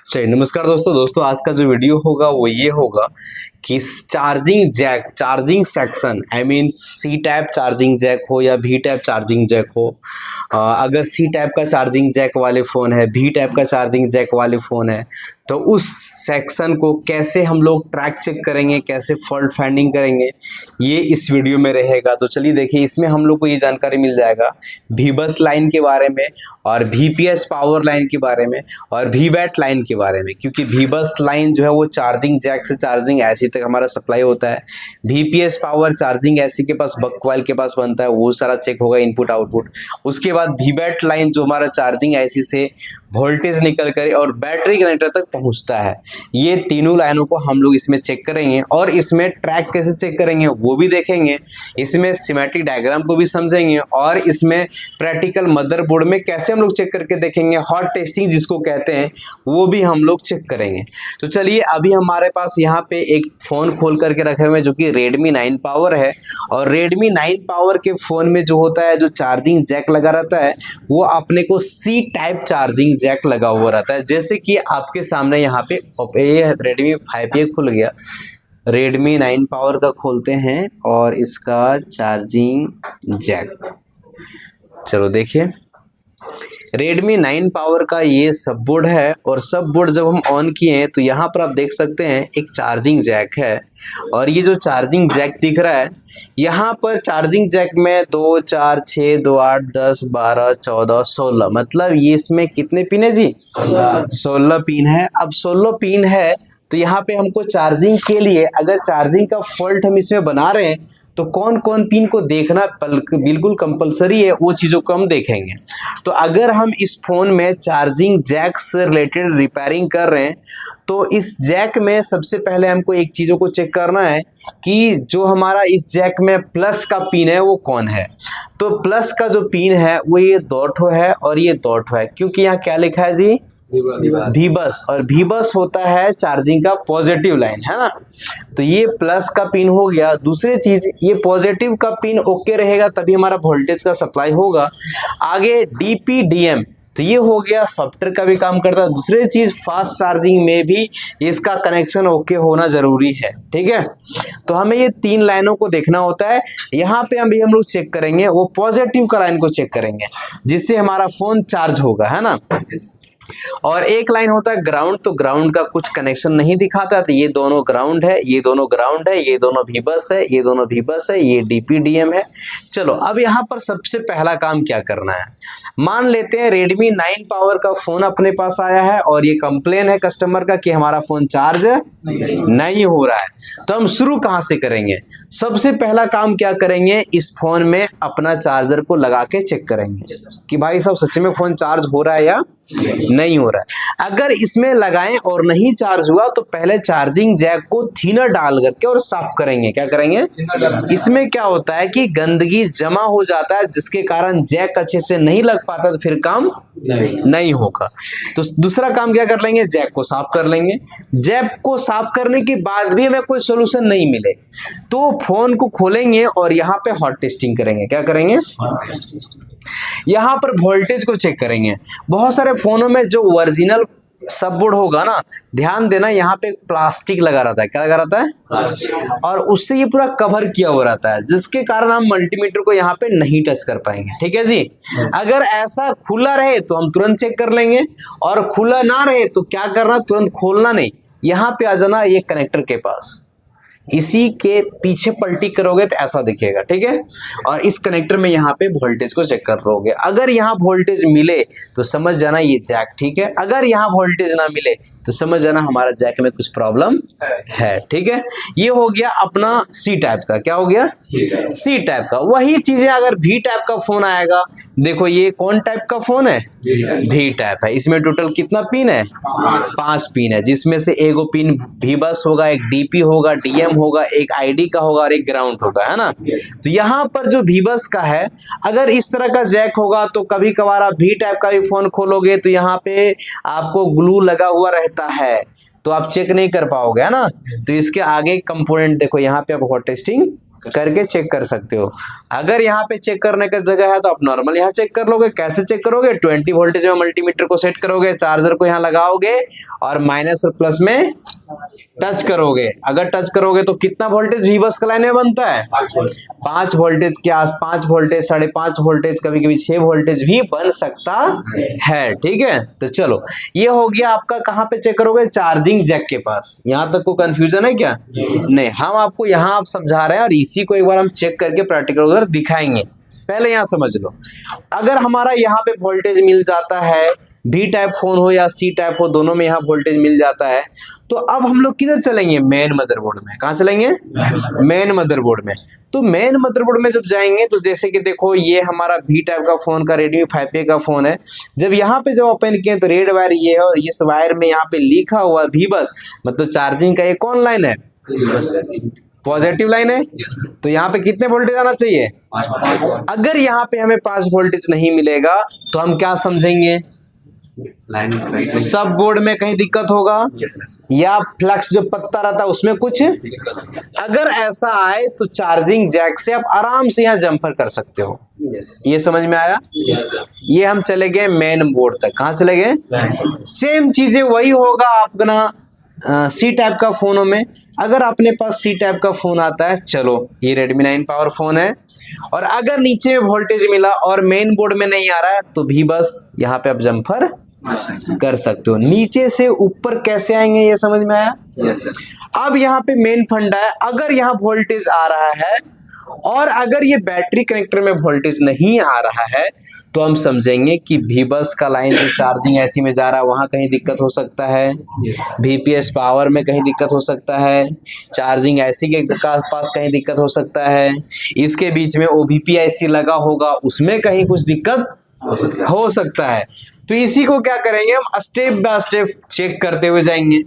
चलिए नमस्कार दोस्तों आज का जो वीडियो होगा वो ये होगा कि charging jack charging section I mean C type charging jack हो या भी टाइप चार्जिंग जैक हो। अगर सी टाइप का चार्जिंग जैक वाले फ़ोन है, भी टाइप का चार्जिंग जैक वाले फ़ोन है, तो उस सेक्शन को कैसे हम लोग ट्रैक चेक करेंगे, कैसे फॉल्ट फाइंडिंग करेंगे, ये इस वीडियो में रहेगा। तो चलिए देखिए, इसमें हम लोग को ये जानकारी मिल जाएगा भी बस लाइन के बारे में और VPS पावर लाइन के बारे में और VBAT लाइन के बारे में, क्योंकि भी बस लाइन जो है वो चार्जिंग जैक से चार्जिंग ऐसी तक हमारा सप्लाई होता है। VPS पावर चार्जिंग ऐसी के पास बकवाइल के पास बनता है, वो सारा चेक होगा इनपुट आउटपुट। उसके बाद VBAT लाइन जो हमारा चार्जिंग ऐसी से वोल्टेज निकल कर और बैटरी कनेक्टर तक पहुंचता है। ये तीनों लाइनों को हम लोग इसमें चेक करेंगे और इसमें ट्रैक कैसे चेक करेंगे वो भी देखेंगे। इसमें सिमेट्रिक डायग्राम को भी समझेंगे और इसमें प्रैक्टिकल मदरबोर्ड में कैसे हम लोग चेक करके देखेंगे, हॉट टेस्टिंग जिसको कहते हैं, वो भी हम लोग चेक करेंगे। तो चलिए, अभी हमारे पास यहाँ पे एक फ़ोन खोल करके रखे हुए हैं जो कि Redmi 9 पावर है। और Redmi 9 पावर के फ़ोन में जो होता है, जो चार्जिंग जैक लगा रहता है, वो अपने को C टाइप चार्जिंग जैक लगा हुआ रहता है। जैसे कि आपके सामने यहाँ पे ये Redmi 5 ये खुल गया, Redmi 9 पावर का खोलते हैं और इसका चार्जिंग जैक, चलो देखिए Redmi 9 पावर का ये सब बोर्ड है। और सब बोर्ड जब हम ऑन किए हैं तो यहाँ पर आप देख सकते हैं एक चार्जिंग जैक है। और ये जो चार्जिंग जैक दिख रहा है, यहाँ पर चार्जिंग जैक में 2 4 6 2 8 10 12 14 16, मतलब ये इसमें कितने पिन है जी? 16 पिन है। अब 16 पिन है तो यहाँ पे हमको चार्जिंग के लिए अगर चार्जिंग का फॉल्ट हम इसमें बना रहे हैं तो कौन कौन पिन को देखना बिल्कुल कंपलसरी है, वो चीज़ों को हम देखेंगे। तो अगर हम इस फोन में चार्जिंग जैक से रिलेटेड रिपेयरिंग कर रहे हैं तो इस जैक में सबसे पहले हमको एक चीज़ों को चेक करना है कि जो हमारा इस जैक में प्लस का पिन है वो कौन है। तो प्लस का जो पिन है वो ये डॉट है और ये डॉट है, क्योंकि यहाँ क्या लिखा है जी? भी बस। और भी बस होता है चार्जिंग का पॉजिटिव लाइन, है ना। तो ये प्लस का पिन हो गया। दूसरी चीज, ये पॉजिटिव का पिन ओके रहेगा तभी हमारा वोल्टेज का सप्लाई होगा। आगे DPDM, तो ये हो गया सॉफ्टवेयर का भी काम करता है। दूसरी चीज, फास्ट चार्जिंग में भी इसका कनेक्शन ओके होना जरूरी है, ठीक है। तो हमें ये 3 लाइनों को देखना होता है। यहाँ पे हम लोग चेक करेंगे, वो पॉजिटिव का लाइन को चेक करेंगे जिससे हमारा फोन चार्ज होगा, है ना। और एक लाइन होता है ग्राउंड, तो ग्राउंड का कुछ कनेक्शन नहीं दिखाता, तो ये दोनों ग्राउंड है, ये दोनों ग्राउंड है, ये दोनों भी बस है, ये दोनों भी बस है, ये DPDM है। चलो, अब यहाँ पर सबसे पहला काम क्या करना है, मान लेते हैं Redmi 9 पावर का फोन अपने पास आया है और ये कंप्लेन है कस्टमर का कि हमारा फोन चार्ज नहीं हो रहा है। तो हम शुरू कहाँ से करेंगे? सबसे पहला काम क्या करेंगे, इस फोन में अपना चार्जर को लगा के चेक करेंगे कि भाई साहब सच में फोन चार्ज हो रहा है या नहीं हो रहा है। अगर इसमें लगाएं और नहीं चार्ज हुआ तो पहले चार्जिंग जैक को थिनर डाल करके और साफ करेंगे। क्या करेंगे? इसमें क्या होता है कि गंदगी जमा हो जाता है जिसके कारण जैक अच्छे से नहीं लग पाता, तो फिर काम नहीं होगा। तो दूसरा काम क्या कर लेंगे, जैक को साफ कर लेंगे। जैक को साफ करने के बाद भी हमें कोई सोल्यूशन नहीं मिले तो फोन को खोलेंगे और यहाँ पे हॉट टेस्टिंग करेंगे। क्या करेंगे? यहाँ पर वोल्टेज को चेक करेंगे। बहुत सारे फोनों में जो ओरिजिनल सब बोर्ड होगा ना, ध्यान देना, यहाँ पे प्लास्टिक लगा रहता है। क्या लगा रहता है? और उससे ये पूरा कवर किया हुआ रहता है, जिसके कारण हम मल्टीमीटर को यहाँ पे नहीं टच कर पाएंगे, ठीक है जी। अगर ऐसा खुला रहे तो हम तुरंत चेक कर लेंगे और खुला ना रहे तो क्या करना, तुरंत खोलना नहीं, यहाँ पे आ जाना ये कनेक्टर के पास, इसी के पीछे पलटी करोगे तो ऐसा दिखेगा, ठीक है। और इस कनेक्टर में यहाँ पे वोल्टेज को चेक कर लोगे। अगर यहाँ वोल्टेज मिले तो समझ जाना ये जैक ठीक है, अगर यहाँ वोल्टेज ना मिले तो समझ जाना हमारा जैक में कुछ प्रॉब्लम है, ठीक है। ये हो गया अपना C टाइप का। क्या हो गया? C टाइप का। वही चीजें अगर V टाइप का फोन आएगा, देखो ये कौन टाइप का फोन है? V टाइप है। इसमें टोटल कितना पिन है? 5 पिन है, जिसमें से एगो पिन भी बस होगा, एक DP होगा, DM होगा, एक ID का होगा और एक ग्राउंड होगा, है ना। तो यहाँ पर जो भी बस का है, अगर इस तरह का जैक होगा तो कभी कभार आप V टाइप का भी फोन खोलोगे तो यहाँ पे आपको ग्लू लगा हुआ रहता है, तो आप चेक नहीं कर पाओगे, है ना। तो इसके आगे कंपोनेंट देखो, यहाँ पे आप हॉट टेस्टिंग करके चेक कर सकते हो। अगर यहाँ पे चेक करने का जगह है तो आप नॉर्मल यहाँ चेक कर लोगे। कैसे चेक करोगे? 20 वोल्टेज में मल्टीमीटर को सेट करोगे, चार्जर को यहाँ लगाओगे और माइनस और प्लस में टच करोगे। अगर टच करोगे तो कितना वोल्टेज भी बस का लाइन में बनता है? 5 वोल्टेज के आस 5 वोल्टेज, 5.5 वोल्टेज, कभी कभी 6 वोल्टेज भी बन सकता है। ठीक है, तो चलो ये हो गया आपका। कहाँ पे चेक करोगे? चार्जिंग जैक के पास। यहाँ तक को कंफ्यूजन है क्या? नहीं, हम आपको यहाँ आप समझा रहे हैं और इसी को एक बार हम चेक करके प्रैक्टिकल उधर दिखाएंगे। पहले यहाँ समझ लो, अगर हमारा यहाँ पे वोल्टेज मिल जाता है, भी टाइप फोन हो या सी टाइप हो, दोनों में यहाँ वोल्टेज मिल जाता है, तो अब हम लोग किधर चलेंगे? मेन मदरबोर्ड में। कहाँ चलेंगे? मेन मदरबोर्ड में। तो मेन मदरबोर्ड में जब जाएंगे तो जैसे कि देखो ये हमारा भी टाइप का फोन का Redmi 5A का फोन है। जब यहाँ पे जब ओपन किए तो रेड वायर ये है और इस वायर में यहाँ पे लिखा हुआ भी बस, मतलब चार्जिंग का ये कौन लाइन है? पॉजिटिव लाइन है। तो यहाँ पे कितने वोल्टेज आना चाहिए? अगर यहाँ पे हमें 5 वोल्टेज नहीं मिलेगा तो हम क्या समझेंगे? सब बोर्ड में कहीं दिक्कत होगा या फ्लक्स जो पत्ता रहता है उसमें कुछ। अगर ऐसा आए तो चार्जिंग जैक से आप आराम से यहाँ जंपर कर सकते हो। ये समझ में आया? ये हम चले गए मेन बोर्ड तक। कहाँ चले गए? सेम चीजें वही होगा अपना सी टाइप का फोनों में। अगर अपने पास सी टाइप का फोन आता है, चलो ये Redmi 9 पावर फोन है, और अगर नीचे में वोल्टेज मिला और मेन बोर्ड में नहीं आ रहा है तो भी बस यहाँ पे आप जंपर कर सकते हो। नीचे से ऊपर कैसे आएंगे ये समझ में आया? अब यहाँ पे मेन फंडा है, अगर यहाँ वोल्टेज आ रहा है और अगर ये बैटरी कनेक्टर में वोल्टेज नहीं आ रहा है तो हम समझेंगे कि भी बस का लाइन जो चार्जिंग ऐसी में जा रहा है वहां कहीं दिक्कत हो सकता है, VPS पावर में कहीं दिक्कत हो सकता है, चार्जिंग ऐसी के पास कहीं दिक्कत हो सकता है, इसके बीच में OBP IC लगा होगा उसमें कहीं कुछ दिक्कत हो सकता है। तो इसी को क्या करेंगे हम? स्टेप बाय स्टेप चेक करते हुए जाएंगे।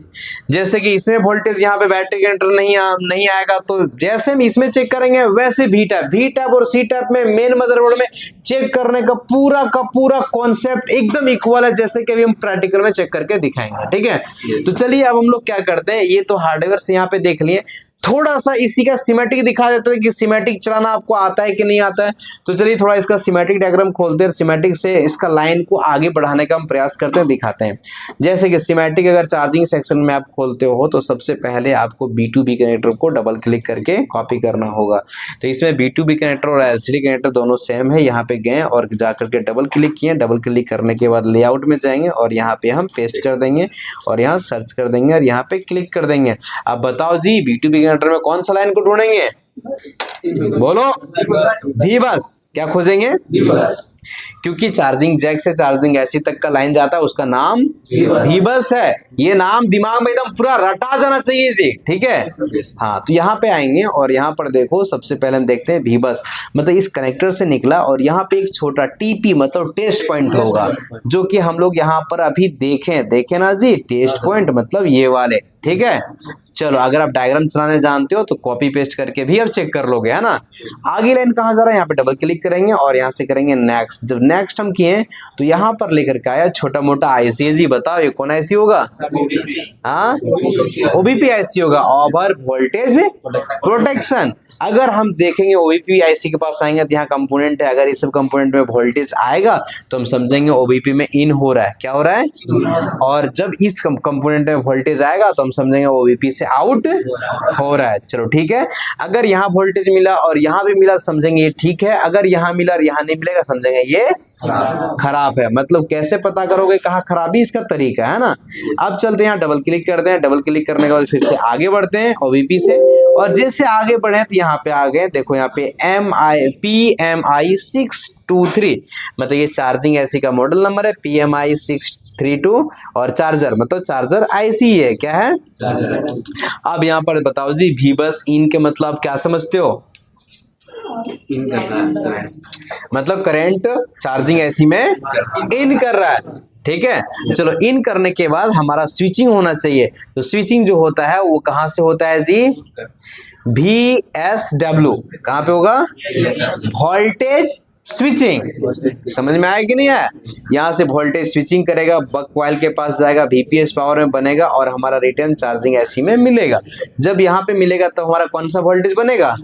जैसे कि इसमें वोल्टेज यहाँ पे बैटरी कंट्रोल नहीं आएगा तो जैसे हम इसमें चेक करेंगे वैसे भी टाइप और सी टाइप में मेन मदरबोर्ड में चेक करने का पूरा कॉन्सेप्ट एकदम इक्वल है, जैसे कि अभी हम प्रैक्टिकल में चेक करके दिखाएंगे। ठीक है, तो चलिए अब हम लोग क्या करते हैं, ये तो हार्डवेयर से यहाँ पे देख लिए, थोड़ा सा इसी का सिमेटिक दिखा देते हैं कि सिमेटिक चलाना आपको आता है कि नहीं आता है। तो चलिए थोड़ा इसका सिमेटिक डायग्राम खोलते हैं, सिमेटिक से इसका लाइन को आगे बढ़ाने का हम प्रयास करते हैं, दिखाते हैं। जैसे कि सिमेटिक अगर चार्जिंग सेक्शन में आप खोलते हो तो सबसे पहले आपको B2B कनेक्टर को डबल क्लिक करके कॉपी करना होगा। तो इसमें B2B कनेक्टर और LCD कनेक्टर दोनों सेम है। यहाँ पे गए और जाकर के डबल क्लिक किए, डबल क्लिक करने के बाद लेआउट में जाएंगे और यहाँ पे हम पेस्ट कर देंगे और यहाँ सर्च कर देंगे और यहाँ पे क्लिक कर देंगे। अब बताओ जी B2B कनेक्टर में कौन सा लाइन को ढूंढेंगे? बोलो, भी बस। क्या खोजेंगे? क्योंकि चार्जिंग जैक से चार्जिंग ऐसी तक का लाइन जाता है, उसका नाम भी बस है। ये नाम दिमाग में एकदम पूरा रटा जाना चाहिए जी। ठीक है, हाँ। तो यहाँ पे आएंगे और यहाँ पर देखो सबसे पहले हम देखते हैं भी बस, मतलब इस कनेक्टर से निकला और यहाँ पे एक छोटा TP मतलब टेस्ट पॉइंट होगा, जो कि हम लोग यहाँ पर अभी देखें ना जी, टेस्ट पॉइंट मतलब ये वाले। ठीक है, चलो अगर आप डायग्राम चलाने जानते हो तो कॉपी पेस्ट करके भी आप चेक कर लोगे, है ना। आगे लाइन कहाँ जा रहा है? यहाँ पे डबल क्लिक करेंगे और यहाँ से करेंगे नेक्स्ट। जब नेक्स्ट हम किए तो यहाँ पर लेकर के आया छोटा मोटा IC। जी बताओ ये कौन IC होगा? हाँ, OBP IC होगा, ओवर वोल्टेज प्रोटेक्शन। अगर हम देखेंगे OBP IC के पास आएंगे तो यहाँ कंपोनेंट है, अगर इस सब कंपोनेंट में वोल्टेज आएगा तो हम समझेंगे OBP में इन हो रहा है। क्या हो रहा है? और जब इस कंपोनेंट में वोल्टेज आएगा तो हम समझेंगे OBP से आउट हो रहा है। चलो ठीक है, अगर यहाँ वोल्टेज मिला और यहाँ भी मिला समझेंगे ये ठीक है, अगर यहाँ मिला और यहाँ नहीं मिलेगा समझेंगे ये खराब है। मतलब कैसे पता करोगे कहाँ खराबी, इसका तरीका है ना। अब चलते हैं यहाँ डबल क्लिक करते हैं, डबल क्लिक करने के बाद फिर से आगे बढ़ते हैं OBP से, और जैसे आगे बढ़े तो यहाँ पे आ गए, देखो यहाँ पे PMI 623 मतलब ये चार्जिंग ऐसी का मॉडल नंबर है, PMI 632 और चार्जर मतलब चार्जर IC है। क्या है? अब यहाँ पर बताओ जी भी बस इन के मतलब क्या समझते हो? इन कर रहा है, मतलब करंट चार्जिंग ऐसी में इन कर रहा है। ठीक है, चलो इन करने के बाद हमारा स्विचिंग होना चाहिए। तो स्विचिंग जो होता है वो कहाँ से होता है जी? VSW। कहाँ पे होगा? Voltage switching. समझ में आया कि नहीं आया? यहाँ से वोल्टेज स्विचिंग करेगा, बक कॉइल के पास जाएगा, VPS पावर में बनेगा और हमारा रिटर्न चार्जिंग ऐसी में मिलेगा। जब यहाँ पे मिलेगा तो हमारा कौन सा वोल्टेज बनेगा?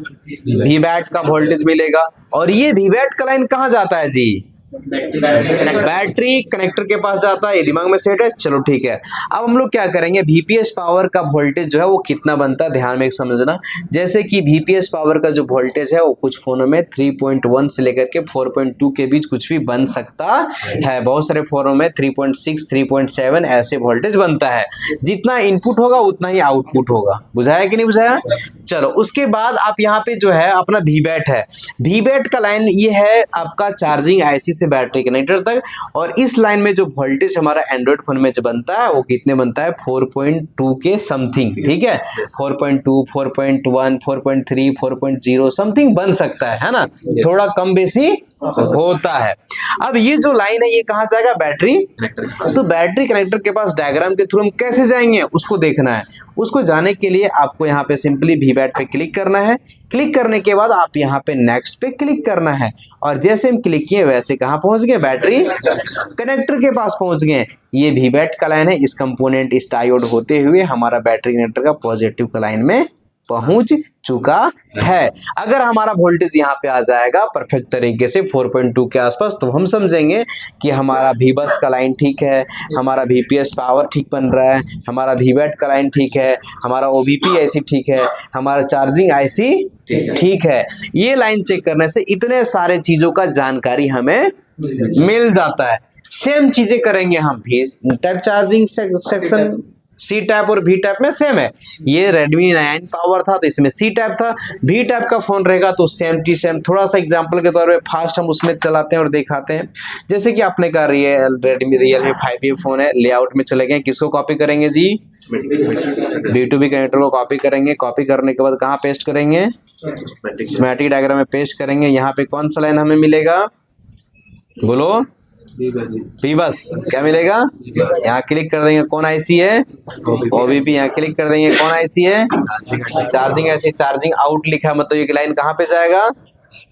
VBAT का वोल्टेज मिलेगा। और ये VBAT का लाइन कहाँ जाता है जी? बैटरी कनेक्टर के पास जाता है। ये दिमाग में सेट है? चलो ठीक है। अब हम लोग क्या करेंगे, VPS पावर का वोल्टेज जो है वो कितना बनता है ध्यान में समझना। जैसे कि VPS पावर का जो वोल्टेज है वो कुछ फोनों में 3.1 से लेकर के 4.2 के बीच कुछ भी बन सकता है। बहुत सारे फोनों में 3.6 3.7 ऐसे वोल्टेज बनता है। जितना इनपुट होगा उतना ही आउटपुट होगा। बुझाया कि नहीं बुझाया? चलो उसके बाद आप यहाँ पे जो है अपना VBAT है। VBAT का लाइन ये है आपका चार्जिंग IC से बैटरी कनेक्टर तक। और इस लाइन में जो वोल्टेज हमारा एंड्रॉइड फोन में जो बनता है वो कितने बनता है? 4.2 के समथिंग। ठीक है, 4.2 4.1 4.3 4.0 समथिंग बन सकता है ना? थोड़ा कम बेसी होता है। अब ये जो लाइन है ये कहाँ जाएगा? Battery connector. तो बैटरी कनेक्टर के पास डायग्राम के थ्रू हम कैसे जाएंगे उसको देखना है। उसको जाने के लिए आपको यहाँ पे सिंपली VBAT पे क्लिक करना है। क्लिक करने के बाद आप यहाँ पे नेक्स्ट पे क्लिक करना है। और जैसे हम क्लिक किए वैसे कहाँ पहुंच गए? बैटरी कनेक्टर के पास पहुंच गए। ये VBAT का लाइन है। इस कंपोनेंट इस डायोड होते हुए हमारा बैटरी कनेक्टर का पॉजिटिव का लाइन में पहुंच चुका है। अगर हमारा वोल्टेज यहाँ पे आ जाएगा परफेक्ट तरीके से 4.2 के आसपास तो हम समझेंगे कि हमारा VBUS का लाइन ठीक है, हमारा VPS पावर ठीक बन रहा है, हमारा VBAT का लाइन ठीक है, हमारा OBP IC ठीक है, हमारा चार्जिंग IC ठीक है। ये लाइन चेक करने से इतने सारे चीजों का जानकारी हमें मिल जाता है। सेम चीजें करेंगे हम भी type charging section. C type और V टाइप में सेम है। ये Redmi 9 पावर था तो इसमें C टाइप था। V टाइप का फोन रहेगा तो सेम टी सेम। थोड़ा सा एग्जांपल के तौर पे फास्ट हम उसमें चलाते हैं और दिखाते हैं। जैसे कि आपने कहा Realme 5A फोन है, लेआउट में चले गए, किसको कॉपी करेंगे जी? B2B कनेक्टर को कॉपी करेंगे। कॉपी करने के बाद कहाँ पेस्ट करेंगे? स्कीमेटिक डायग्राम में पेस्ट करेंगे। यहाँ पे कौन सा लाइन हमें मिलेगा? बोलो। VBUS क्या मिलेगा? यहाँ क्लिक कर देंगे, कौन IC है? OBP। यहाँ क्लिक कर देंगे, कौन IC है? Charging IC। चार्जिंग आउट लिखा है मतलब ये लाइन कहाँ पे जाएगा?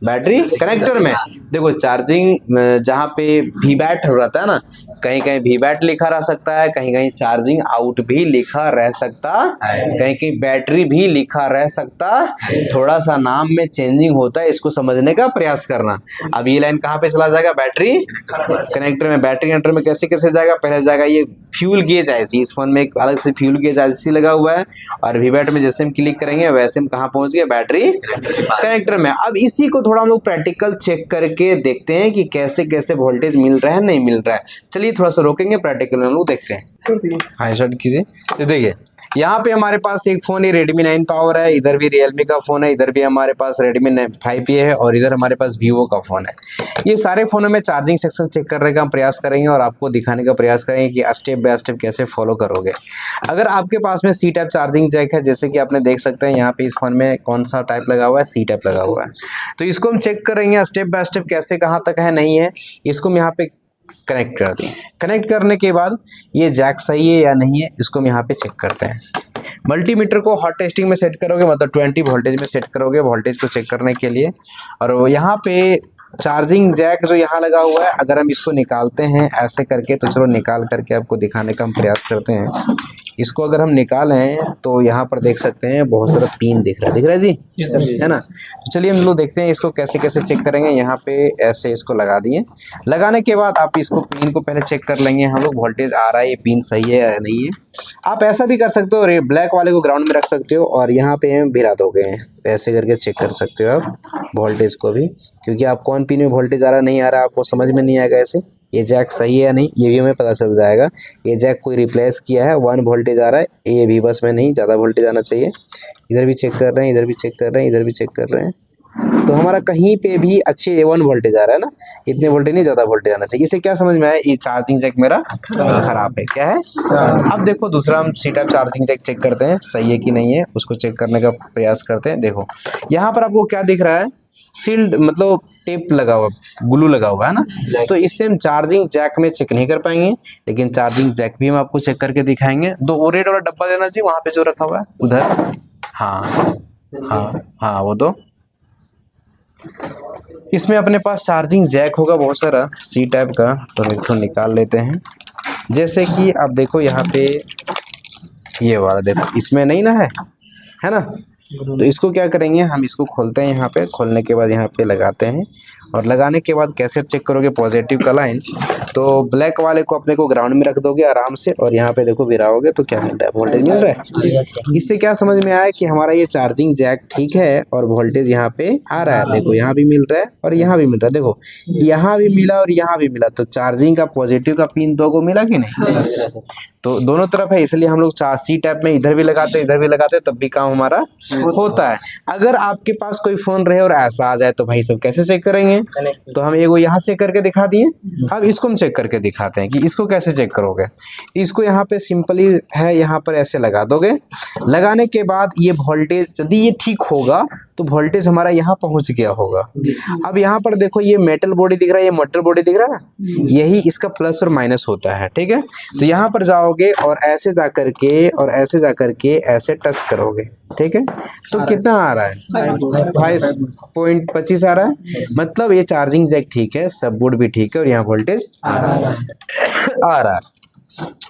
बैटरी कनेक्टर में। देखो चार्जिंग जहाँ पे VBAT रहता है ना, कहीं कहीं VBAT लिखा रह सकता है, कहीं कहीं चार्जिंग आउट भी लिखा रह सकता है, कहीं कहीं बैटरी भी लिखा रह सकता है। थोड़ा सा नाम में चेंजिंग होता है, इसको समझने का प्रयास करना। अब ये लाइन कहाँ पे चला जाएगा? बैटरी कनेक्टर में। बैटरी कनेक्टर में कैसे कैसे जाएगा? पहले जाएगा ये फ्यूल गेज IC। इस फोन में एक अलग से फ्यूल गेज IC लगा हुआ है। और VBAT में जैसे हम क्लिक करेंगे वैसे हम कहाँ पहुंच गए? बैटरी कनेक्टर में। अब इसी को थोड़ा हम लोग प्रैक्टिकल चेक करके देखते हैं कि कैसे कैसे वोल्टेज मिल रहा है नहीं मिल रहा है। चलिए थोड़ा सा रोकेंगे, प्रैक्टिकल में हम लोग देखते हैं। हाँ स्टार्ट कीजिए। तो देखिए यहाँ पे हमारे पास एक फोन है Redmi 9 पावर है, इधर भी Realme का फोन है, इधर भी हमारे पास Redmi 5A है और इधर हमारे पास Vivo का फोन है। ये सारे फोनों में चार्जिंग सेक्शन चेक करने का हम प्रयास करेंगे और आपको दिखाने का प्रयास करेंगे कि स्टेप बाय स्टेप कैसे फॉलो करोगे। अगर आपके पास में C टाइप चार्जिंग जैक है, जैसे कि आपने देख सकते हैं यहाँ पे इस फोन में कौन सा टाइप लगा हुआ है? C टाइप लगा हुआ है। तो इसको हम चेक करेंगे स्टेप बाय स्टेप कैसे कहाँ तक है नहीं है। इसको हम यहाँ पे कनेक्ट कर दें। कनेक्ट करने के बाद ये जैक सही है या नहीं है इसको हम यहाँ पे चेक करते हैं। मल्टीमीटर को हॉट टेस्टिंग में सेट करोगे, मतलब 20 वोल्टेज में सेट करोगे वोल्टेज को चेक करने के लिए। और यहाँ पे चार्जिंग जैक जो यहाँ लगा हुआ है, अगर हम इसको निकालते हैं ऐसे करके, तो चलो निकाल करके आपको दिखाने का हम प्रयास करते हैं। इसको अगर हम निकालें तो यहाँ पर देख सकते हैं बहुत सारा पिन दिख रहा है जी, है ना। तो चलिए हम लोग देखते हैं इसको कैसे कैसे चेक करेंगे। यहाँ पे ऐसे इसको लगा दिए। लगाने के बाद आप इसको पिन को पहले चेक कर लेंगे हम लोग, वोल्टेज आ रहा है, ये पिन सही है या नहीं है। आप ऐसा भी कर सकते हो, ब्लैक वाले को ग्राउंड में रख सकते हो और यहाँ पे भिरा दोगे, ऐसे करके चेक कर सकते हो आप वोल्टेज को भी, क्योंकि आप कौन पिन में वोल्टेज आ रहा नहीं आ रहा आपको समझ में नहीं आएगा। ऐसे ये जैक सही है या नहीं ये भी हमें पता चल जाएगा। ये जैक कोई रिप्लेस किया है, 1 वोल्टेज आ रहा है, ये भी बस में नहीं, ज़्यादा वोल्टेज आना चाहिए। इधर भी चेक कर रहे हैं, इधर भी चेक कर रहे हैं, इधर भी चेक कर रहे हैं, तो हमारा कहीं पे भी अच्छे 1 वोल्टेज आ रहा है ना, इतने वोल्टेज नहीं, ज़्यादा वोल्टेज आना चाहिए। इसे क्या समझ में आया? ये चार्जिंग जैक मेरा खराब है। क्या है? अब देखो दूसरा हम C type charging jack check करते हैं सही है कि नहीं है, उसको चेक करने का प्रयास करते हैं। देखो यहाँ पर आपको क्या दिख रहा है? सील्ड मतलब टेप लगा हुआ, ग्लू लगा हुआ है ना। तो इससे हम चार्जिंग जैक में चेक नहीं कर पाएंगे, लेकिन चार्जिंग जैक भी हम आपको चेक करके दिखाएंगे। वो रेड वाला डब्बा देना चाहिए वहां पे जो रखा हुआ है उधर। हाँ हाँ हाँ वो दो। इसमें अपने पास चार्जिंग जैक होगा बहुत सारा सी टाइप का, तो इसको निकाल लेते हैं। जैसे कि आप देखो यहाँ पे ये वाला देखो इसमें नहीं ना है ना, तो इसको क्या करेंगे हम, इसको खोलते हैं। यहाँ पे खोलने के बाद यहाँ पे लगाते हैं, और लगाने के बाद कैसे चेक करोगे पॉजिटिव का लाइन, तो ब्लैक वाले को अपने को ग्राउंड में रख दोगे आराम से, और यहाँ पे देखो गिराओगे तो क्या मिल रहा है, वोल्टेज मिल रहा है। इससे क्या समझ में आया कि हमारा ये चार्जिंग जैक ठीक है और वोल्टेज यहाँ पे आ रहा है। देखो यहाँ भी मिल रहा है और यहाँ भी मिल रहा है, देखो यहाँ भी मिला और यहाँ भी मिला, तो चार्जिंग का पॉजिटिव का पिन दो को मिला कि नहीं, तो दोनों तरफ है। इसलिए हम लोग सी टाइप में इधर भी लगाते हैं इधर भी लगाते हैं, तब भी काम हमारा होता है। अगर आपके पास कोई फोन रहे और ऐसा आ जाए तो भाई सब कैसे चेक करेंगे, तो हम एगो यहाँ चेक करके दिखा दिए, अब इसको हम चेक करके दिखाते हैं कि इसको कैसे चेक करोगे। इसको यहाँ पे सिंपली है, यहाँ पर ऐसे लगा दोगे, लगाने के बाद ये वोल्टेज यदि ये ठीक होगा तो वोल्टेज हमारा यहाँ पहुंच गया होगा। अब यहाँ पर देखो ये मेटल बॉडी दिख रहा है, ये मोटर बॉडी दिख रहा है ना, यही इसका प्लस और माइनस होता है, ठीक है। तो यहाँ पर जाओगे और ऐसे जा करके और ऐसे जा करके ऐसे टच करोगे, ठीक है, तो कितना आ रहा है 5.25 आ रहा है, मतलब ये चार्जिंग जैक ठीक है, सब बोर्ड भी ठीक है और यहाँ वोल्टेज आ रहा है।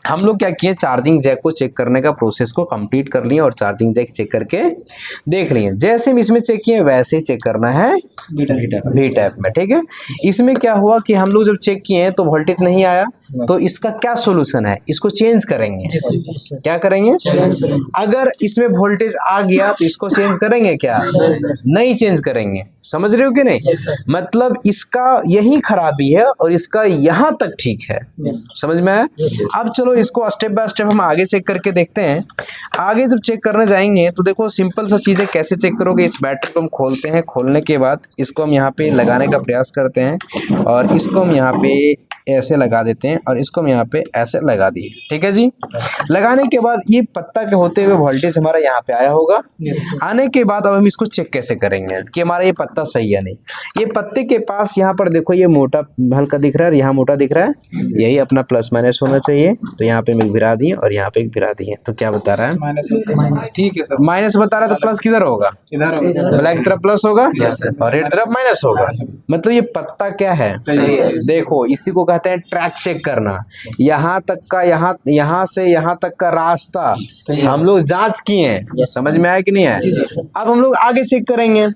हम लोग क्या किए, चार्जिंग जैक को चेक करने का प्रोसेस को कंप्लीट कर लिए और चार्जिंग जैक चेक करके देख लिए। जैसे हम इसमें चेक किए वैसे ही चेक करना है भी टाइप में, ठीक है। इसमें क्या हुआ कि हम लोग जब चेक किए तो वोल्टेज नहीं आया, तो इसका क्या सोल्यूशन है, इसको चेंज करेंगे। क्या करेंगे, अगर इसमें वोल्टेज आ गया तो इसको चेंज करेंगे क्या, नहीं चेंज करेंगे, समझ रहे हो कि नहीं, मतलब इसका यही खराबी है और इसका यहाँ तक ठीक है, समझ में आया। अब चलो इसको स्टेप बाय स्टेप हम आगे चेक करके देखते हैं। आगे जब चेक करने जाएंगे तो देखो सिंपल सा चीजें कैसे चेक करोगे। इस बैटरी को हम खोलते हैं, खोलने के बाद इसको हम यहाँ पे लगाने का प्रयास करते हैं और इसको हम यहाँ पे ऐसे लगा देते हैं और इसको हम यहाँ पे ऐसे लगा दिए, ठीक है जी। लगाने के बाद ये पत्ता के होते हुए वोल्टेज हमारा यहाँ पे आया होगा। आने के बाद अब हम इसको चेक कैसे करेंगे कि हमारा ये पत्ता सही है नहीं। ये पत्ते के पास यहाँ पर देखो ये मोटा हल्का दिख रहा है, यहाँ मोटा दिख रहा है, यही अपना प्लस माइनस होना चाहिए। तो यहाँ पे एक भिरा दिए और यहाँ पे एक भिरा दिए, तो क्या बता रहा है, ठीक है सर, माइनस बता रहा है, तो प्लस किधर होगा, ब्लैक तरफ प्लस होगा और रेड तरफ माइनस होगा, मतलब ये पत्ता क्या है, देखो इसी को कहते हैं ट्रैक चेक करना। यहाँ तक का यहाँ से यहाँ तक का रास्ता हम लोग जांच किए हैं, समझ में आया कि नहीं आया। अब हम लोग आगे चेक करेंगे,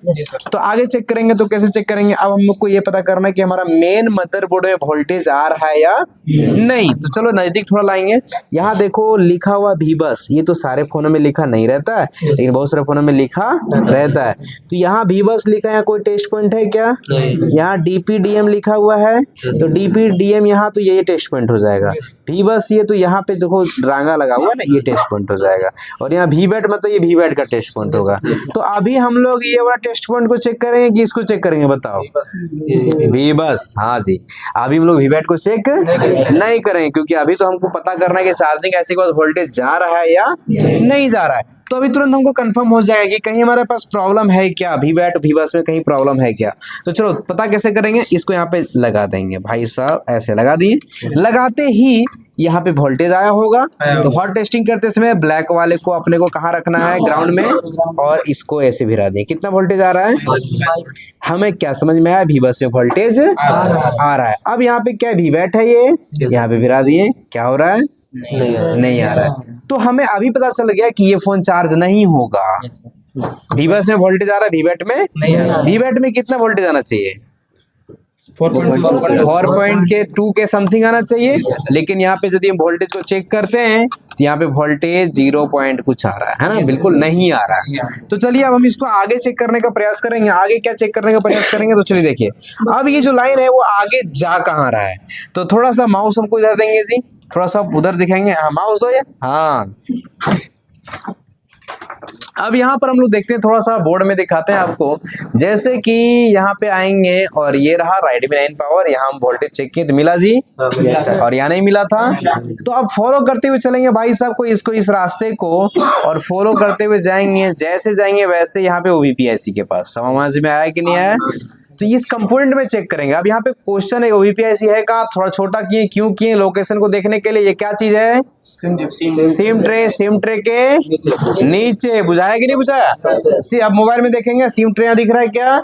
तो आगे चेक करेंगे तो कैसे चेक करेंगे, अब हम लोग को ये पता करना है कि हमारा मेन मदरबोर्ड में वोल्टेज आ रहा है या नहीं। तो चलो नजदीक थोड़ा लाएंगे, यहाँ देखो लिखा हुआ भी बस, ये तो सारे फोनों में लिखा नहीं रहता है लेकिन बहुत सारे फोनों में लिखा रहता है। तो यहाँ भी बस लिखा है, यहाँ कोई टेस्ट पॉइंट है क्या, यहाँ DPDM लिखा हुआ है, तो DPDM यहाँ, तो ये टेस्ट पॉइंट हो जाएगा। भी बस ये तो यहाँ पे देखो रांगा लगा हुआ है ना, ये टेस्ट पॉइंट हो जाएगा। और यहाँ भी बैट मतलब ये भी बैट का टेस्ट पॉइंट होगा। तो अभी हम लोग ये वाला टेस्ट पॉइंट को चेक करेंगे कि इसको चेक करेंगे, बताओ भी बस, हाँ जी। अभी हम लोग भी बैट को चेक नहीं करेंगे क्योंकि अभी तो हमको पता करना है कि चार्जिंग ऐसे के बाद वोल्टेज जा रहा है या नहीं जा रहा है। तो अभी तुरंत हमको कंफर्म हो जाएगा कि कहीं हमारे पास प्रॉब्लम है क्या, भी बैट भी बस में कहीं प्रॉब्लम है क्या। तो चलो पता कैसे करेंगे, इसको यहाँ पे लगा देंगे भाई साहब, ऐसे लगा दिए। लगाते ही यहाँ पे वोल्टेज आया होगा, तो हॉट टेस्टिंग करते समय ब्लैक वाले को अपने को कहाँ रखना है, ग्राउंड में, और इसको ऐसे भिरा दें। कितना वोल्टेज आ रहा है, हमें क्या समझ में आया, भी बस में वोल्टेज आ रहा है। अब यहाँ पे क्या भी बैट है, ये यहाँ पे भिरा दिए, क्या हो रहा है, नहीं आ रहा है। तो हमें अभी पता चल गया कि ये फोन चार्ज नहीं होगा। भी बस में वोल्टेज आ रहा है, भी बैट में, भी बैट में कितना वोल्टेज आना चाहिए, 4.2 के समथिंग आना चाहिए। लेकिन यहाँ पे यदि हम वोल्टेज को चेक करते हैं तो यहाँ पे वोल्टेज 0 पॉइंट कुछ आ रहा है ना, बिल्कुल नहीं आ रहा है। तो चलिए अब हम इसको आगे चेक करने का प्रयास करेंगे। आगे क्या चेक करने का प्रयास करेंगे, तो चलिए देखिए अब ये जो लाइन है वो आगे जा कहाँ रहा है। तो थोड़ा सा माउस हमको इधर देंगे जी, थोड़ा सा उधर दिखाएंगे, हाँ माउस दो ये, हाँ। अब यहाँ पर हम लोग देखते हैं, थोड़ा सा बोर्ड में दिखाते हैं आपको। जैसे कि यहाँ पे आएंगे और ये रहा Redmi 9 पावर, यहाँ हम वोल्टेज चेक किए तो मिला जी, और यहाँ नहीं मिला था। तो अब फॉलो करते हुए चलेंगे भाई साहब को, इसको इस रास्ते को, और फॉलो करते हुए जाएंगे। जैसे जाएंगे वैसे यहाँ पे OBPIC के पास, समझ में आया कि नहीं आया, तो इस कंपोनेंट में चेक करेंगे। अब यहाँ पे क्वेश्चन है ओवीपीआईसी है कहाँ, थोड़ा छोटा किए, क्यों किए, लोकेशन को देखने के लिए। ये क्या चीज है, सिम ट्रे के नीचे। बुझाया कि नहीं बुझाया? अब मोबाइल में देखेंगे सिम ट्रे दिख रहा है क्या?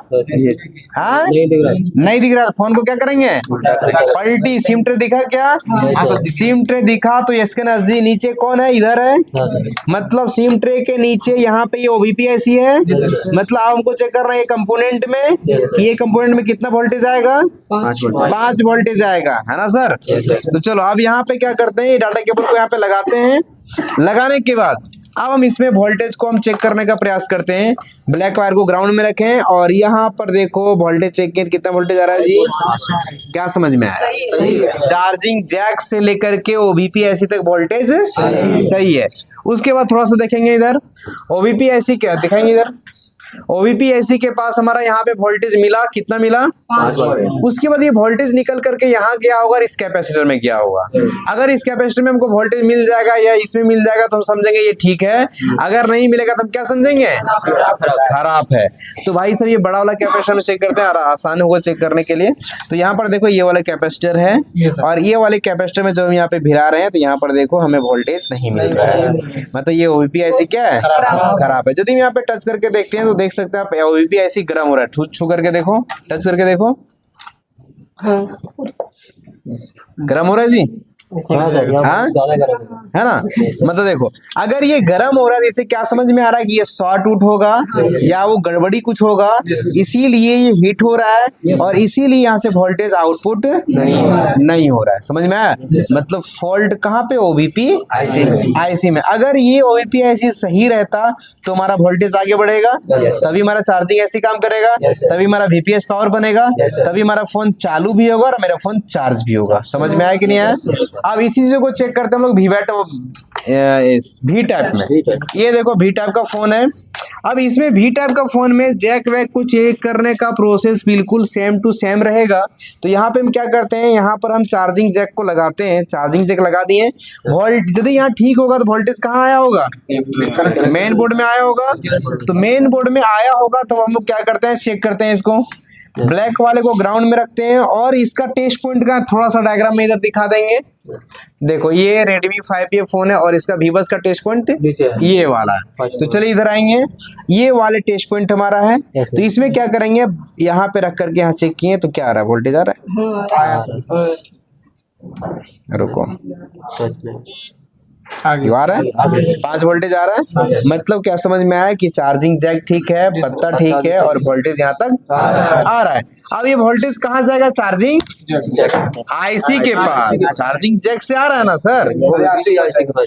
हाँ नहीं दिख रहा। फोन को क्या करेंगे, पलटी। सिम ट्रे दिखा क्या? सिम ट्रे दिखा तो इसके नजदीक नीचे कौन है, इधर है। मतलब सिम ट्रे के नीचे यहाँ पे ये ओवीपीआईसी है। मतलब आप हमको चेक कर रहे हैं कंपोनेंट में, ये कंपोनेंट में कितना वोल्टेज आएगा, 5 वोल्टेज आएगा, है ना सर? तो चलो अब यहाँ पे क्या करते हैं, डाटा केबल को यहाँ पे लगाते हैं। लगाने के बाद अब हम इसमें वोल्टेज को हम चेक करने का प्रयास करते हैं। ब्लैक वायर को ग्राउंड में रखें और यहाँ पर देखो वोल्टेज चेक किया, कितना वोल्टेज आ रहा है जी? क्या समझ में आया? चार्जिंग जैक से लेकर के ओवीपीआईसी तक वोल्टेज सही है। उसके बाद थोड़ा सा देखेंगे इधर, ओवीपीआईसी क्या दिखाएंगे इधर। ओवीपीआईसी के पास हमारा यहाँ पे वोल्टेज मिला, कितना मिला? 5। उसके बाद ये वोल्टेज निकल करके यहाँ गया होगा, इस कैपेसिटर में गया होगा। अगर इस कैपेसिटर में हमको वोल्टेज मिल जाएगा या इसमें मिल जाएगा तो हम समझेंगे ये ठीक है। अगर नहीं मिलेगा तो हम क्या समझेंगे, खराब है। तो भाई सर ये बड़ा वाला कैपेसिटर में चेक करते हैं, आसान होगा चेक करने के लिए। तो यहाँ पर देखो ये वाला कैपेसिटर है और ये वाले कैपेसिटर में जब हम यहाँ पे भिड़ा रहे हैं तो यहाँ पर देखो हमें वोल्टेज नहीं मिल रहा है। मतलब ये ओवीपीआईसी क्या है, खराब है। यदि हम यहाँ पे टच करके देखते हैं तो देख सकते हैं आप ओवीपीआईसी गर्म हो रहा है। छू करके देखो, टच करके देखो, गर्म हो रहा है जी। हाँ है ना? मतलब देखो अगर ये गर्म हो रहा है, इससे क्या समझ में आ रहा है कि ये शॉर्ट आउट होगा या वो गड़बड़ी कुछ होगा, इसीलिए ये हीट हो रहा है और इसीलिए यहाँ से वोल्टेज आउटपुट नहीं हो रहा है। समझ में आया? मतलब फॉल्ट कहाँ पे, ओवीपीआईसी में। अगर ये ओवीपीआईसी सही रहता तो हमारा वोल्टेज आगे बढ़ेगा, तभी हमारा चार्जिंग ऐसी काम करेगा, तभी हमारा वीपीएस पावर बनेगा, तभी हमारा फोन चालू भी होगा और मेरा फोन चार्ज भी होगा। समझ में आया कि नहीं आया? अब इसी चीज को चेक करते हैं हम लोग भी टाइप में। ये देखो भी टाइप का फोन है। अब इसमें भी टाइप का फोन में जैक वैक को चेक करने का प्रोसेस बिल्कुल सेम टू सेम रहेगा। तो यहाँ पे हम क्या करते हैं, यहाँ पर हम चार्जिंग जैक को लगाते हैं। चार्जिंग जैक लगा दिए, वोल्ट यदि यहाँ ठीक होगा तो वोल्टेज कहाँ आया होगा, मेन बोर्ड में आया होगा। तो मेन बोर्ड में आया होगा तो हम लोग क्या करते हैं, चेक करते हैं इसको। ब्लैक वाले को ग्राउंड में रखते हैं और इसका टेस्ट पॉइंट का थोड़ा सा डायग्राम में इधर दिखा देंगे। देखो ये Redmi 5A फोन है और इसका वीवस का टेस्ट पॉइंट ये वाला है। तो चलिए इधर आएंगे, ये वाले टेस्ट पॉइंट हमारा है। तो इसमें क्या करेंगे, यहाँ पे रख करके यहाँ चेक किए तो क्या आ रहा है, वोल्टेज आ रहा है। रुको, आ रहा है 5 वोल्टेज आ रहा है। मतलब क्या समझ में आया कि चार्जिंग जैक ठीक है, पत्ता ठीक है और वोल्टेज यहाँ तक आ रहा है। अब ये वोल्टेज कहाँ जाएगा, चार्जिंग आईसी के पास। चार्जिंग जैक से आ रहा है ना सर?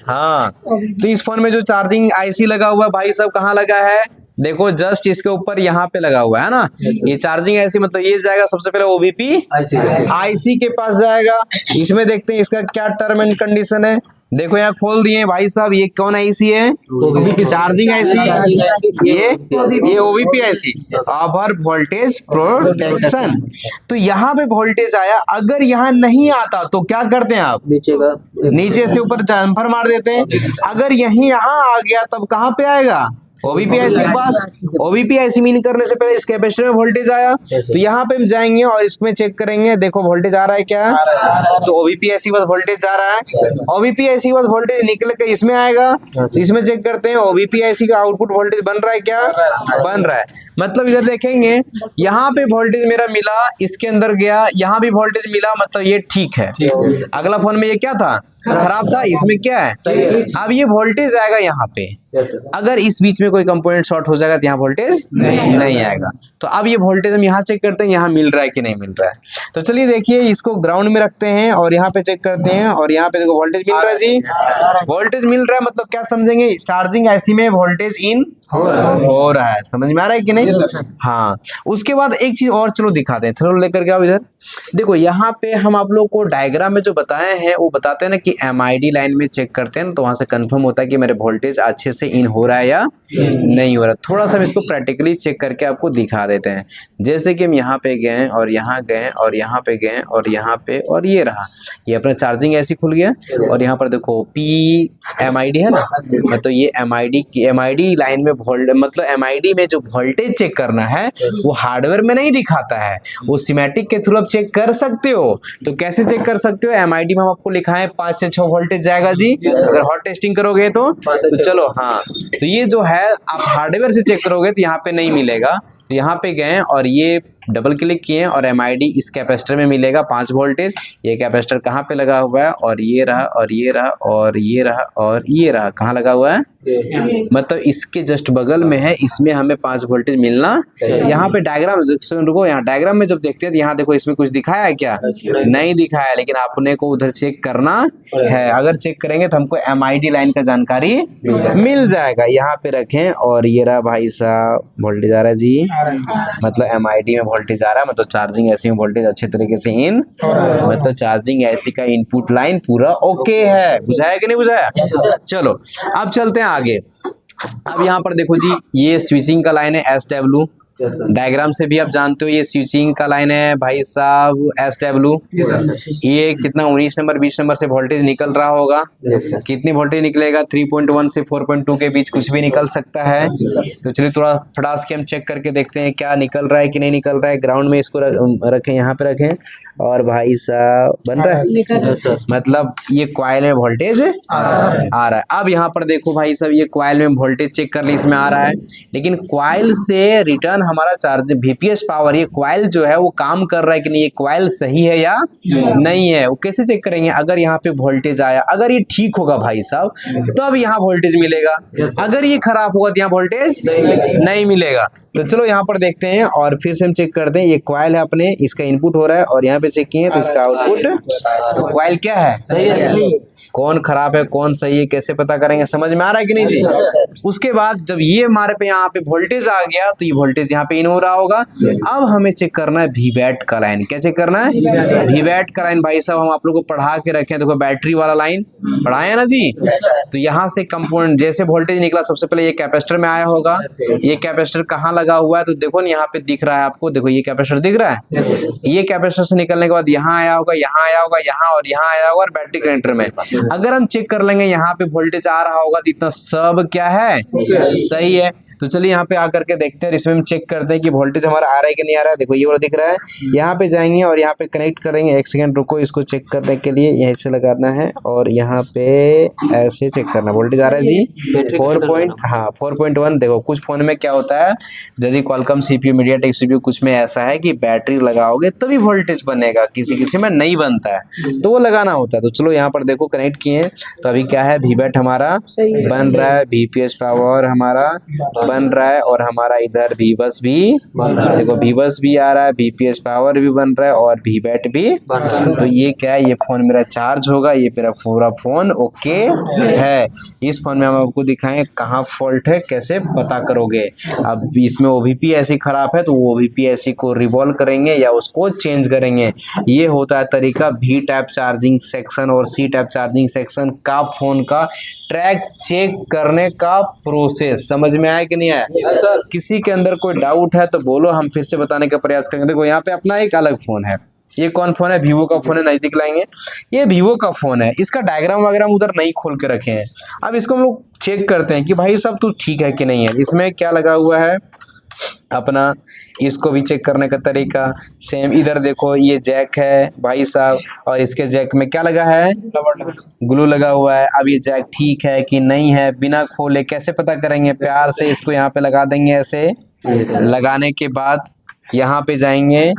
हाँ, तो इस फोन में जो चार्जिंग आईसी लगा हुआ है भाई साहब कहाँ लगा है, देखो जस्ट इसके ऊपर यहाँ पे लगा हुआ है ना। ये चार्जिंग आईसी मतलब ये जाएगा सबसे पहले ओवीपीआईसी के पास जाएगा। इसमें देखते हैं इसका क्या टर्म एंड कंडीशन है। देखो यहाँ खोल दिए भाई साहब, ये कौन आईसी है, चार्जिंग आईसी। ये ओवीपीआईसी, ओवर वोल्टेज प्रोटेक्शन। तो यहाँ पे वोल्टेज आया। अगर यहाँ नहीं आता तो क्या करते हैं आप, नीचे से ऊपर जम्पर मार देते हैं। अगर यही यहाँ आ गया तब कहाँ पे आएगा, ओवीपीआईसी के पास। ओवीपीआईसी मीन करने से पहले इस कैपेसिटर में वोल्टेज आया। तो यहाँ पे हम जाएंगे और इसमें चेक करेंगे, देखो वोल्टेज आ रहा है क्या, तो ओवीपीआईसी के पास वोल्टेज आ रहा है। ओवीपीआईसी के पास वोल्टेज निकल के इसमें आएगा। तो इसमें चेक करते हैं ओवीपीआईसी का आउटपुट वोल्टेज बन रहा है क्या, बन रहा है। मतलब इधर देखेंगे यहाँ पे वोल्टेज मेरा मिला, इसके अंदर गया, यहाँ भी वोल्टेज मिला, मतलब ये ठीक है। अगला फोन में ये क्या था, खराब था, इसमें क्या है। अब ये वोल्टेज आएगा यहाँ पे। अगर इस बीच में कोई कंपोनेंट शॉर्ट हो जाएगा तो यहाँ वोल्टेज नहीं आएगा। तो अब ये वोल्टेज हम यहाँ चेक करते हैं, यहाँ मिल रहा है कि नहीं मिल रहा है। तो चलिए देखिए, इसको ग्राउंड में रखते हैं और यहाँ पे चेक करते हैं और यहाँ पे देखो वोल्टेज मिल रहा है जी, वोल्टेज मिल रहा है। मतलब क्या समझेंगे, चार्जिंग आईसी में वोल्टेज इन हो रहा है। समझ में आ रहा है कि नहीं? हाँ, उसके बाद एक चीज और चलो दिखाते हैं, थोड़ा लेकर के आओ इधर। देखो यहाँ पे हम आप लोग को डायग्राम में जो बताए हैं वो बताते हैं ना कि MID लाइन में चेक करते हैं तो वहां से कंफर्म होता है कि मेरे वोल्टेज अच्छे से इन हो रहा है या नहीं हो रहा। थोड़ा सा हम इसको प्रैक्टिकली चेक करके आपको दिखा देते हैं। जैसे कि हम यहाँ पे गए और यहाँ गए और यहाँ पे गए और यहाँ पे, और ये रहा, ये अपना चार्जिंग ऐसे खुल गया। और यहाँ पर देखो PMID है ना, मतलब ये MID लाइन में मतलब MID में जो वोल्टेज चेक करना है वो हार्डवेयर में नहीं दिखाता है, वो सिमेटिक के थ्रू आप चेक कर सकते हो। तो कैसे चेक कर सकते हो? MID में हम आपको लिखा है 5 से 6 वोल्टेज जाएगा जी, अगर हॉट टेस्टिंग करोगे तो चलो हाँ। तो ये जो है आप हार्डवेयर से चेक करोगे तो यहाँ पे नहीं मिलेगा। तो यहाँ पे गए और ये डबल क्लिक किए और MID इस कैपेसिटर में मिलेगा 5 वोल्टेज। ये कैपेसिटर कहाँ पे लगा हुआ है? और ये रहा और ये रहा और ये रहा और ये रहा, कहाँ लगा हुआ है? मतलब इसके जस्ट बगल में है, इसमें हमें 5 वोल्टेज मिलना। यहाँ पे डायग्राम रुको, यहाँ डायग्राम में जब देखते हैं तो यहाँ देखो इसमें कुछ दिखाया है क्या? नहीं दिखाया, लेकिन आपने को उधर चेक करना है। अगर चेक करेंगे तो हमको MID लाइन का जानकारी मिल जाएगा। यहाँ पे रखें और ये रहा भाई साहब वोल्टेज आ रहा है जी, मतलब MID में वोल्टेज आ रहा है, मतलब चार्जिंग ऐसी में वोल्टेज अच्छे तरीके से इन, मतलब चार्जिंग ऐसी का इनपुट लाइन पूरा ओके है। बुझाया कि नहीं बुझाया? चलो अब चलते हैं आगे। अब यहाँ पर देखो जी, ये स्विचिंग का लाइन है SW, डायग्राम से भी आप जानते हो ये स्विचिंग का लाइन है भाई साहब SW। ये कितना 19 नंबर 20 नंबर से वोल्टेज निकल रहा होगा। कितनी वोल्टेज निकलेगा? 3.1 से 4.2 के बीच कुछ भी निकल सकता है। तो चलिए थोड़ा फटास के हम चेक करके देखते हैं क्या निकल रहा है कि नहीं निकल रहा है। ग्राउंड में इसको रखें, यहाँ पे रखें और भाई साहब बन रहा है, मतलब ये कॉइल में वोल्टेज आ रहा है। अब यहाँ पर देखो भाई साहब, ये कॉइल में वोल्टेज चेक कर ली, इसमें आ रहा है, लेकिन कॉइल से रिटर्न हमारा चार्ज VPS पावर, ये कॉइल जो है वो काम कर रहा है कि नहीं, ये कॉइल सही है या नहीं है, वो कैसे चेक करेंगे? अगर यहाँ पे वोल्टेज आया, अगर ये ठीक होगा भाई साहब तो अब यहाँ वोल्टेज मिलेगा, अगर ये खराब होगा तो यहाँ वोल्टेज नहीं मिलेगा। तो चलो यहाँ पर देखते हैं और फिर से हम चेक करते हैं। ये कॉइल है अपने, इसका इनपुट हो रहा है और यहाँ पे चेक किए तो इसका आउटपुट, कॉइल क्या है? सही है। कौन खराब है कौन सही है कैसे पता करेंगे? समझ में आ रहा है कि नहीं जी? उसके बाद जब ये हमारे पे यहाँ पे वोल्टेज आ गया तो ये वोल्टेज यहाँ पे इन हो रहा होगा। अब हमें चेक करना है VBAT का लाइन। क्या चेक करना है? VBAT का लाइन। भाई साहब हम आप लोग को पढ़ा के रखे हैं, देखो बैटरी वाला लाइन पढ़ाए है ना जी। तो यहाँ से कंपोनेंट जैसे वोल्टेज निकला, सबसे पहले ये कैपेसिटर में आया होगा। ये कैपेसिटर कहाँ लगा हुआ है? तो देखो ना यहाँ पे दिख रहा है आपको, देखो ये कैपेसिटर दिख रहा है। ये कैपेसिटर से निकलने के बाद यहाँ आया होगा, यहाँ आया होगा, यहाँ और यहाँ आया होगा और बैटरी कनेक्टर में। अगर हम चेक कर लेंगे यहाँ पे वोल्टेज आ रहा होगा तो इतना सब क्या है? सही है। तो चलिए यहाँ पे आकर के देखते हैं, इसमें हम चेक करते हैं कि वोल्टेज हमारा आ रहा है कि नहीं आ रहा है। देखो ये वाला दिख रहा है, यहाँ पे जाएंगे और यहाँ पे कनेक्ट करेंगे। एक सेकंड रुको, इसको चेक करने के लिए यहीं से लगाना है और यहाँ पे ऐसे चेक करना। वोल्टेज आ रहा है जी 4.1। देखो कुछ फोन में क्या होता है, यदि क्वालकॉम CPU मीडियाटेक CPU कुछ में ऐसा है कि बैटरी लगाओगे तभी वोल्टेज बनेगा, किसी किसी में नहीं बनता है, तो वो लगाना होता है। तो चलो यहाँ पर देखो कनेक्ट किए, तो अभी क्या है, VBAT हमारा बन रहा है, VPS पावर हमारा बन रहा है और हमारा इधर VBUS भी, देखो VBUS भी आ रहा है, VPS पावर भी बन रहा है और VBAT भी। तो ये क्या है, ये फोन मेरा चार्ज होगा, ये मेरा पूरा फोन ओके है। इस फोन में हम आपको दिखाएं कहाँ फॉल्ट है, कैसे पता करोगे। अब इसमें OBP ऐसी खराब है तो OBP ऐसी को रिवॉल्व करेंगे या उसको चेंज करेंगे। ये होता है तरीका V टाइप चार्जिंग सेक्शन और C टाइप चार्जिंग सेक्शन का फोन का ट्रैक चेक करने का प्रोसेस। समझ में आया कि नहीं आया? सर किसी के अंदर कोई डाउट है तो बोलो, हम फिर से बताने का प्रयास करेंगे। देखो यहाँ पे अपना एक अलग फोन है, ये कौन फोन है? Vivo का फोन है, नजदीक लाएंगे। ये Vivo का फोन है, इसका डायग्राम वगैरह हम उधर नहीं खोल के रखे हैं। अब इसको हम लोग चेक करते हैं कि भाई सब तो ठीक है कि नहीं है। इसमें क्या लगा हुआ है अपना, इसको भी चेक करने का तरीका सेम। इधर देखो ये जैक है भाई साहब और इसके जैक में क्या लगा है? ग्लू लगा हुआ है। अब ये जैक ठीक है कि नहीं है बिना खोले कैसे पता करेंगे? प्यार से इसको यहाँ पे लगा देंगे। ऐसे लगाने के बाद यहाँ पे जाएंगे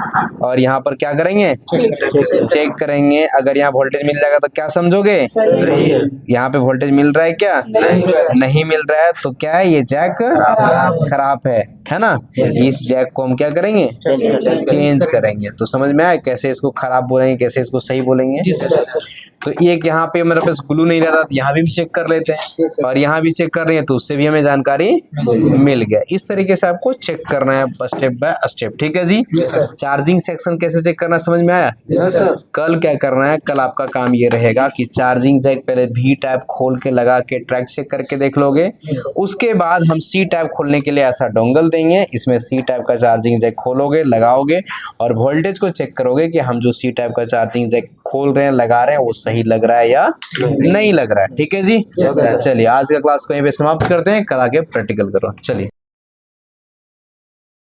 और यहाँ पर क्या करेंगे? चेक करेंगे। अगर यहाँ वोल्टेज मिल जाएगा तो क्या समझोगे? यहाँ पे वोल्टेज मिल रहा है क्या? नहीं मिल रहा है तो क्या है, ये जैक खराब है ना। इस जैक को हम क्या करेंगे? चेंज करेंगे। तो समझ में आया कैसे इसको खराब बोलेंगे, कैसे इसको सही बोलेंगे। तो एक यहाँ पे मेरे पास ग्लू नहीं रहता, यहाँ भी चेक कर लेते हैं और यहाँ भी चेक कर रहे हैं तो उससे भी हमें जानकारी मिल गया। इस तरीके से आपको चेक करना है स्टेप बाय स्टेप। ठीक है जी। चार्जिंग सेक्शन कैसे चेक करना समझ में आया? कल क्या करना है, कल आपका काम ये रहेगा कि चार्जिंग जैक पहले भी टैप खोल के लगा के ट्रैक चेक करके देख लोगे। उसके बाद हम सी टैप खोलने के लिए ऐसा डोंगल देंगे, इसमें सी टैप का चार्जिंग जैक खोलोगे, लगाओगे और वोल्टेज को चेक करोगे कि हम जो सी टैप का चार्जिंग जैक खोल रहे हैं, लगा रहे हैं, वो सही लग रहा है या नहीं लग रहा है। ठीक है जी। चलिए आज का क्लास को यहीं पे समाप्त करते हैं, कल आके प्रैक्टिकल करो। चलिए।